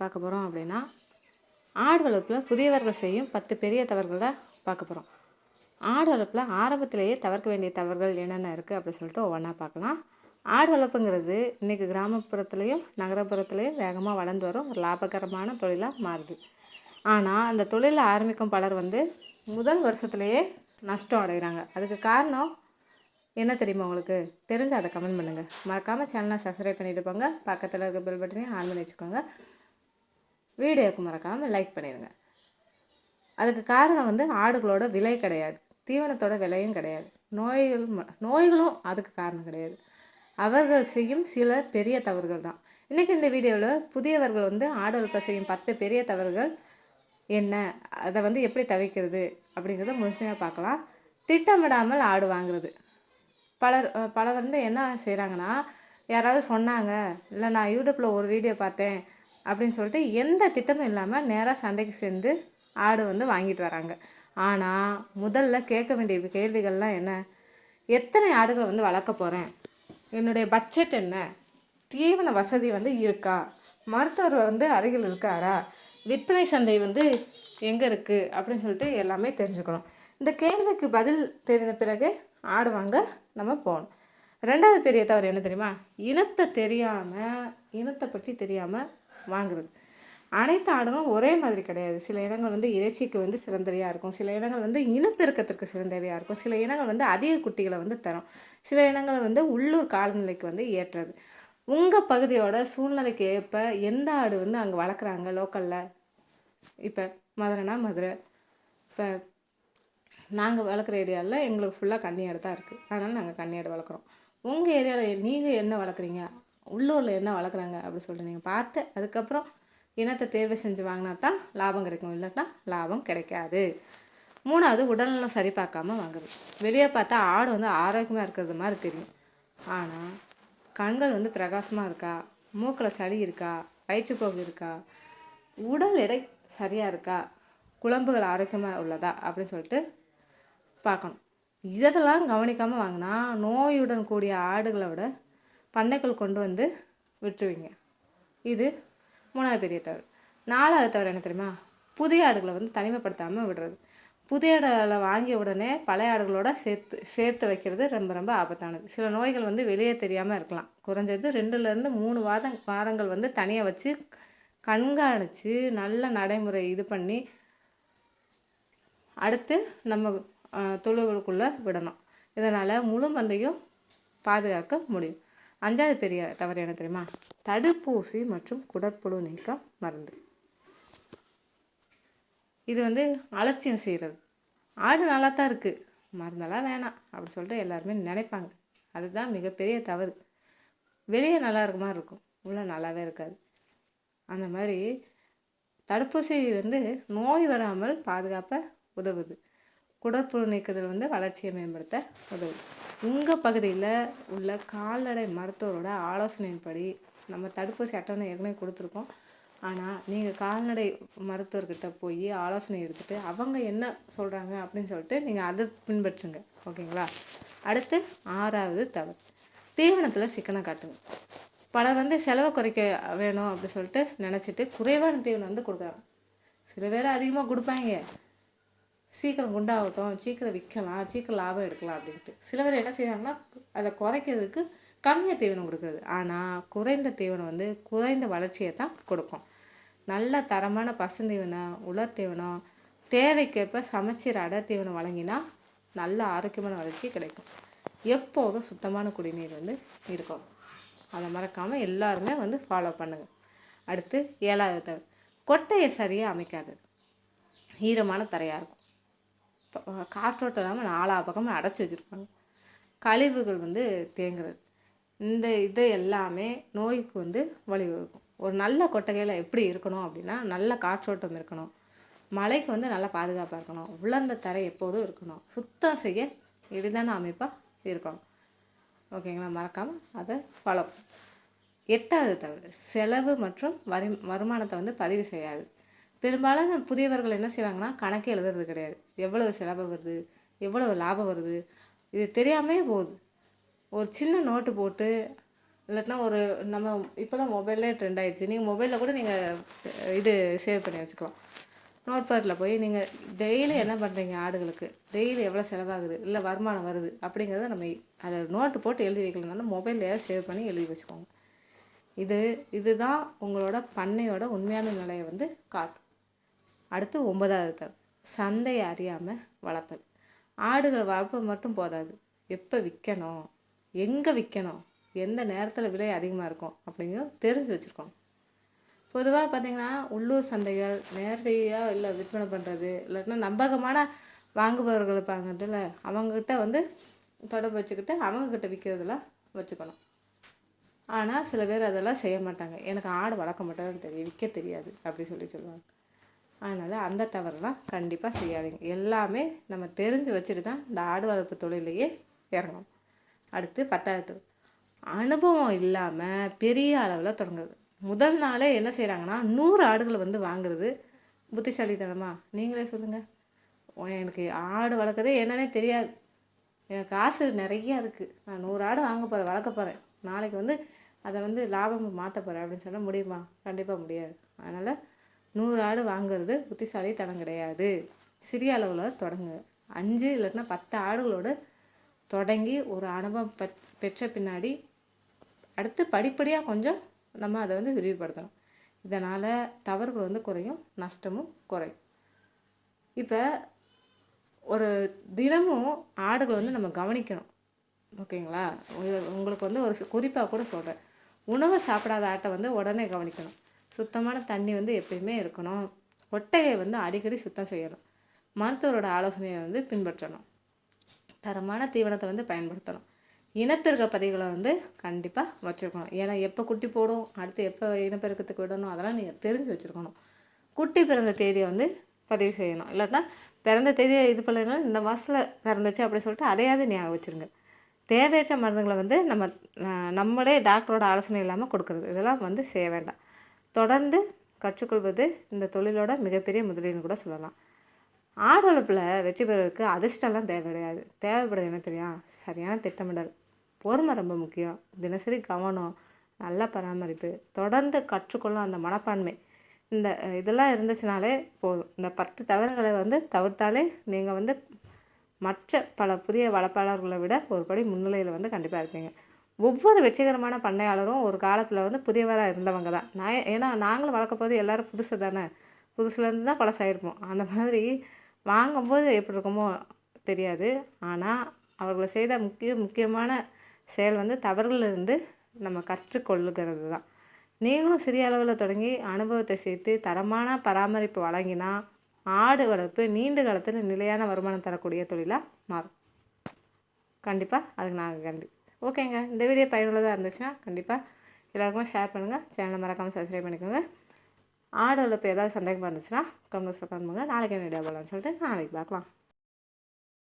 பார்க்க போகிறோம் அப்படின்னா, ஆடு வளர்ப்பில் புதியவர்கள் செய்யும் 10 பெரிய தவறுகள் தான் பார்க்க போகிறோம். ஆடு வளர்ப்பில் ஆரம்பத்திலேயே தவிர்க்க வேண்டிய தவறுகள் என்னென்ன இருக்குது அப்படின்னு சொல்லிட்டு ஒவ்வொன்றா பார்க்கலாம். ஆடு வளர்ப்புங்கிறது இன்றைக்கி கிராமப்புறத்துலேயும் நகரப்புறத்துலேயும் வேகமாக வளர்ந்து வரும் ஒரு லாபகரமான தொழிலாக மாறுது. ஆனால் அந்த தொழிலை ஆரம்பிக்கும் பலர் முதல் வருஷத்துலேயே நஷ்டம் அடைகிறாங்க. அதுக்கு காரணம் என்ன தெரியுமா உங்களுக்கு? தெரிஞ்சு அதை கமெண்ட் பண்ணுங்கள். மறக்காமல் சேனலை சப்ஸ்கிரைப் பண்ணிட்டு போங்க. பக்கத்தில் இருக்க பெல் பட்டனையும் ஆன் பண்ணி வச்சுக்கோங்க. வீடியோவுக்கு மறக்காமல் லைக் பண்ணிடுங்க. அதுக்கு காரணம் ஆடுகளோட விலை கிடையாது, தீவனத்தோட விலையும் கிடையாது, நோய்களும் அதுக்கு காரணம் கிடையாது. அவர்கள் செய்யும் சில பெரிய தவறுகள் தான். இன்றைக்கி இந்த வீடியோவில் புதியவர்கள் ஆடு வளர்ப்பை செய்யும் 10 பெரிய தவறுகள் என்ன, அதை எப்படி தவிர்க்கிறது அப்படிங்கிறத முழுமையாக பார்க்கலாம். திட்டமிடாமல் ஆடு வாங்குறது. பலர் என்ன செய்கிறாங்கன்னா, யாராவது சொன்னாங்க, இல்லை நான் யூடியூப்பில் ஒரு வீடியோ பார்த்தேன் அப்படின்னு சொல்லிட்டு எந்த திட்டமும் இல்லாமல் நேராக சந்தைக்கு சேர்ந்து ஆடு வாங்கிட்டு வராங்க. ஆனால் முதல்ல கேட்க வேண்டிய கேள்விகள்லாம் என்ன? எத்தனை ஆடுகளை வளர்க்க போகிறேன்? என்னுடைய பட்ஜெட் என்ன? தீவன வசதி இருக்கா? மருத்துவர் அருகில் இருக்காரா? விற்பனை சந்தை எங்கே இருக்குது அப்படின்னு சொல்லிட்டு எல்லாமே தெரிஞ்சுக்கணும். இந்த கேள்விக்கு பதில் தெரிந்த பிறகு ஆடு வாங்க நம்ம போகணும். ரெண்டாவது பெரிய தவறு என்ன தெரியுமா? இனத்தை பற்றி தெரியாமல் வாங்குறது. அனைத்து ஆடுகளும் ஒரே மாதிரி கிடையாது. சில இனங்கள் இறைச்சிக்கு சிறந்தவையாக இருக்கும், சில இனங்கள் இனப்பெருக்கத்திற்கு சிறந்தவையாக இருக்கும், சில இனங்கள் அதிக குட்டிகளை தரும், சில இனங்கள் உள்ளூர் காலநிலைக்கு ஏற்றது. உங்கள் பகுதியோட சூழ்நிலைக்கு ஏற்ப எந்த ஆடு அங்கே வளர்க்குறாங்க லோக்கலில். இப்போ மதுரைனா மதுரை, இப்போ நாங்கள் வளர்க்குற ஏரியாவில் எங்களுக்கு ஃபுல்லாக கன்னி ஆடு தான் இருக்குது, அதனால் நாங்கள் கன்னி ஆடு வளர்க்குறோம். உங்கள் ஏரியாவில் நீங்கள் என்ன வளர்க்குறீங்க, உள்ளூரில் என்ன வளர்க்குறாங்க அப்படின்னு சொல்லிட்டு நீங்கள் பார்த்து அதுக்கப்புறம் இனத்தை தேர்வு செஞ்சு வாங்கினா தான் லாபம் கிடைக்கும், இல்லைன்னா லாபம் கிடைக்காது. மூணாவது, உடல்நலம் சரி பார்க்காம வாங்குறது. வெளியே பார்த்தா ஆடு ஆரோக்கியமாக இருக்கிறது மாதிரி தெரியும், ஆனால் கண்கள் பிரகாசமாக இருக்கா, மூக்கில் சளி இருக்கா, வயிற்றுப்போக்கு இருக்கா, உடல் எடை சரியாக இருக்கா, குழம்புகள் ஆரோக்கியமாக உள்ளதா அப்படின்னு சொல்லிட்டு பார்க்கணும். இதெல்லாம் கவனிக்காமல் வாங்கினா நோயுடன் கூடிய ஆடுகளை விட பண்ணைக்குள் கொண்டு விட்டுருவீங்க. இது மூணாவது பெரிய தவறு. நாலாவது தவறு என்ன தெரியுமா? புதிய ஆடுகளை தனிமைப்படுத்தாமல் விடுறது. புதிய ஆடுகளை வாங்கிய உடனே பழைய ஆடுகளோட சேர்த்து வைக்கிறது ரொம்ப ரொம்ப ஆபத்தானது. சில நோய்கள் வெளியே தெரியாமல் இருக்கலாம். குறைஞ்சது 2லேருந்து 3 வாரங்கள் தனியாக வச்சு கண்காணித்து நல்ல நடைமுறை இது பண்ணி அடுத்து நம்ம தொழுவுக்குள்ளே விடணும். இதனால் முழு மந்தையும் பாதுகாக்க முடியும். அஞ்சாவது பெரிய தவறு என்ன தெரியுமா? தடுப்பூசி மற்றும் குடற்புழு நீக்க மருந்து. இது அலட்சியம் செய்கிறது. ஆடு நல்லா தான் இருக்குது, மருந்தெல்லாம் வேணாம் அப்படி சொல்லிட்டு எல்லாருமே நினைப்பாங்க. அதுதான் மிகப்பெரிய தவறு. வெளியே நல்லா இருக்க மாதிரி இருக்கும், உள்ளே நல்லாவே இருக்காது. அந்த மாதிரி தடுப்பூசி நோய் வராமல் பாதுகாப்ப உதவுது. குடற்புழு நீக்குதல் வளர்ச்சியை மேம்படுத்த உதவுது. உங்கள் பகுதியில் உள்ள கால்நடை மருத்துவரோட ஆலோசனையின்படி நம்ம தடுப்பூசி அட்டவணை ஏற்கனவே கொடுத்துருக்கோம். ஆனால் நீங்கள் கால்நடை மருத்துவர்கிட்ட போய் ஆலோசனை எடுத்துகிட்டு அவங்க என்ன சொல்கிறாங்க அப்படின்னு சொல்லிட்டு நீங்கள் அதை பின்பற்றுங்க, ஓகேங்களா? அடுத்து 6வது தவறு, தீவனத்தில் சிக்கனம் காட்டுங்க. பலர் செலவை குறைக்க வேணும் அப்படி சொல்லிட்டு நினச்சிட்டு குறைவான தீவனம் கொடுக்குறாங்க. சில பேர் அதிகமாக கொடுப்பாங்க, சீக்கிரம் குண்டாகட்டும், சீக்கிரம் விற்கலாம், சீக்கிரம் லாபம் எடுக்கலாம் அப்படின்ட்டு. சில பேர் என்ன செய்வாங்கன்னா அதை குறைக்கிறதுக்கு கம்மியாக தீவனம் கொடுக்குறது. ஆனால் குறைந்த தீவனம் குறைந்த வளர்ச்சியை தான் கொடுக்கும். நல்ல தரமான பசுந்தீவனம், உலர் தீவனம், தேவைக்கேற்ப சமச்சீர் அடர் தீவனம் வழங்கினா நல்ல ஆரோக்கியமான வளர்ச்சி கிடைக்கும். எப்போதும் சுத்தமான குடிநீர் இருக்கும். அதை மறக்காமல் எல்லாருமே ஃபாலோ பண்ணுங்கள். அடுத்து 7வது தவறு, கொட்டையை சரியாக அமைக்காது. ஈரமான தரையாக இருக்கும், காற்றோட்டம் இல்லாமல் 4 பக்கமும் அடைச்சி வச்சுருப்பாங்க, கழிவுகள் தேங்குறது. இது எல்லாமே நோய்க்கு வழிவகுக்கும். ஒரு நல்ல கொட்டகையில் எப்படி இருக்கணும் அப்படின்னா, நல்ல காற்றோட்டம் இருக்கணும், மழைக்கு நல்ல பாதுகாப்பாக இருக்கணும், உலர்ந்த தரை எப்போதும் இருக்கணும், சுத்தம் செய்ய எளிதான அமைப்பாக இருக்கணும், ஓகேங்களா? மறக்காமல் அதை ஃபாலோ. 8வது தவறு, செலவு மற்றும் வருமானத்தை பதிவு செய்யாது. பெரும்பாலான புதியவர்கள் என்ன செய்வாங்கன்னா கணக்கு எழுதுறது கிடையாது. எவ்வளவு செலவு வருது, எவ்வளவு லாபம் வருது, இது தெரியாமே போகுது. ஒரு சின்ன நோட்டு போட்டு இல்லாட்டினா ஒரு நம்ம இப்போலாம் மொபைல்லே ட்ரெண்ட் ஆகிடுச்சு. நீங்கள் மொபைலில் கூட நீங்கள் இது சேவ் பண்ணி வச்சுக்கலாம். நோட் பேடில் போய் நீங்கள் டெய்லி என்ன பண்ணுறீங்க, ஆடுகளுக்கு டெய்லி எவ்வளோ செலவாகுது, இல்லை வருமானம் வருது அப்படிங்கிறத நம்ம அதை நோட்டு போட்டு எழுதி வைக்கலனாலும் மொபைல்லையே சேவ் பண்ணி எழுதி வச்சுக்கோங்க. இதுதான் உங்களோட பண்ணையோட உண்மையான நிலையை வந்து காட்டும். அடுத்து 9வது சந்தையை அறியாமல் வளர்ப்பது. ஆடுகள் வளர்ப்பது மட்டும் போதாது, எப்போ விற்கணும், எங்கே விற்கணும், எந்த நேரத்தில் விலை அதிகமாக இருக்கும் அப்படிங்கிறத தெரிஞ்சு வச்சுருக்கணும். பொதுவாக பார்த்திங்கன்னா உள்ளூர் சந்தைகள் நேரடியாக இல்லை விற்பனை பண்ணுறது, இல்லாட்டினா நம்பகமான வாங்குபவர்கள் இருப்பாங்கதில் அவங்கக்கிட்ட வந்து தொடர்பு வச்சுக்கிட்டு அவங்கக்கிட்ட விற்கிறதெல்லாம் வச்சுக்கணும். ஆனால் சில பேர் அதெல்லாம் செய்ய மாட்டாங்க. எனக்கு ஆடு வளர்க்க மாட்டேன்னு தெரியும், விற்க தெரியாது அப்படி சொல்லுவாங்க. அதனால் அந்த தவறுலாம் கண்டிப்பாக செய்யாதீங்க. எல்லாமே நம்ம தெரிஞ்சு வச்சுட்டு தான் இந்த ஆடு வளர்ப்பு தொழிலையே இறங்கணும். அடுத்து 10வது அனுபவம் இல்லாமல் பெரிய அளவில் தொடங்குறது. முதல் நாளே என்ன செய்கிறாங்கன்னா 100 ஆடுகளை வந்து வாங்குறது புத்திசாலித்தனமா? நீங்களே சொல்லுங்கள். எனக்கு ஆடு வளர்க்குறதே என்னன்னே தெரியாது, எனக்கு காசு நிறையா இருக்குது, நான் 100 ஆடு வாங்க போகிறேன், வளர்க்க போகிறேன், நாளைக்கு வந்து அதை வந்து லாபம் மாற்ற போகிறேன் அப்படின்னு சொன்னால் முடியுமா? கண்டிப்பாக முடியாது. அதனால் 100 ஆடு வாங்குறது புத்திசாலித்தனம் கிடையாது. சிறிய அளவில் தொடங்குங்க. 5 இல்லைன்னா 10 ஆடுகளோடு தொடங்கி ஒரு அனுபவம் பெற்ற பின்னாடி அடுத்து படிப்படியாக கொஞ்சம் நம்ம அதை வந்து விரிவுபடுத்தணும். இதனால் தவறுகள் வந்து குறையும், நஷ்டமும் குறையும். இப்போ ஒரு தினமும் ஆடுகளை வந்து நம்ம கவனிக்கணும், ஓகேங்களா? உங்களுக்கு வந்து ஒரு குறிப்பாக கூட சொல்கிறேன். உணவை சாப்பிடாத ஆட்டை வந்து உடனே கவனிக்கணும். சுத்தமான தண்ணி வந்து எப்பயுமே இருக்கணும். ஒட்டையை வந்து அடிக்கடி சுத்தம் செய்யணும். மருத்துவரோட ஆலோசனையை வந்து பின்பற்றணும். தரமான தீவனத்தை வந்து பயன்படுத்தணும். இனப்பெருக்க பதிவுகளை வந்து கண்டிப்பாக வச்சுருக்கணும். ஏன்னா எப்போ குட்டி போடும், அடுத்து எப்போ இனப்பெருக்கத்துக்கு விடணும், அதெல்லாம் நீங்கள் தெரிஞ்சு வச்சுருக்கணும். குட்டி பிறந்த தேதியை வந்து பதிவு செய்யணும். இல்லாட்டா பிறந்த தேதியை இது பண்ணலைன்னா இந்த மாதத்தில் பிறந்துச்சு அப்படி சொல்லிட்டு அதையாவது ஞாபகம் வச்சுருங்க. தேவையற்ற மருந்துகளை வந்து நம்மளே டாக்டரோட ஆலோசனை இல்லாமல் கொடுக்குறது, இதெல்லாம் வந்து செய்ய வேண்டாம். தொடர்ந்து கற்றுக்கொள்வது இந்த தொழிலோட மிகப்பெரிய முதலீடுன்னு கூட சொல்லலாம். ஆடு வளர்ப்பில் வெற்றி பெறுவதற்கு அதிர்ஷ்டம்லாம் தேவை கிடையாது. தேவைப்படுது என்ன தெரியும்? சரியான திட்டமிடல், பொறுமை ரொம்ப முக்கியம், தினசரி கவனம், நல்ல பராமரிப்பு, தொடர்ந்து கற்றுக்கொள்ளும் அந்த மனப்பான்மை, இதெல்லாம் இருந்துச்சுனாலே போதும். இந்த 10 தவறுகளை வந்து தவிர்த்தாலே நீங்கள் வந்து மற்ற பல புதிய வளர்ப்பாளர்களை விட ஒரு படி முன்னிலையில் வந்து கண்டிப்பாக இருப்பீங்க. ஒவ்வொரு வெற்றிகரமான பண்ணையாளரும் ஒரு காலத்தில் வந்து புதியவராக இருந்தவங்க தான். ஏன்னா நாங்களும் வளர்க்க போது எல்லோரும் புதுசு தானே, புதுசுலேருந்து தான் பழசாயிருப்போம். அந்த மாதிரி வாங்கும்போது எப்படி இருக்குமோ தெரியாது. ஆனால் அவர்களை செய்த முக்கியமான செயல் வந்து தவறுகளிலிருந்து நம்ம கற்றுக்கொள்ளுகிறது தான். நீங்களும் சிறிய அளவில் தொடங்கி அனுபவத்தை சேர்த்து தரமான பராமரிப்பு வழங்கினா ஆடு வளர்ப்பு நீண்ட காலத்தில் நிலையான வருமானம் தரக்கூடிய தொழிலாக மாறும். கண்டிப்பாக அதுக்கு நாங்கள் ஓகேங்க. இந்த வீடியோ பயனுள்ளதாக இருந்துச்சுன்னா கண்டிப்பாக எல்லாருக்குமே ஷேர் பண்ணுங்கள். சேனலை மறக்காமல் சப்ஸ்கிரைப் பண்ணிக்கோங்க. ஆடு வளர்ப்பு ஏதாவது சந்தேகமாக இருந்துச்சுன்னா கமெண்ட்ஸில் கமெண்ட் பண்ணுங்கள். நாளைக்கு என்ன வீடியோ போடலாம்னு சொல்லிட்டு நாளைக்கு பார்க்கலாம்.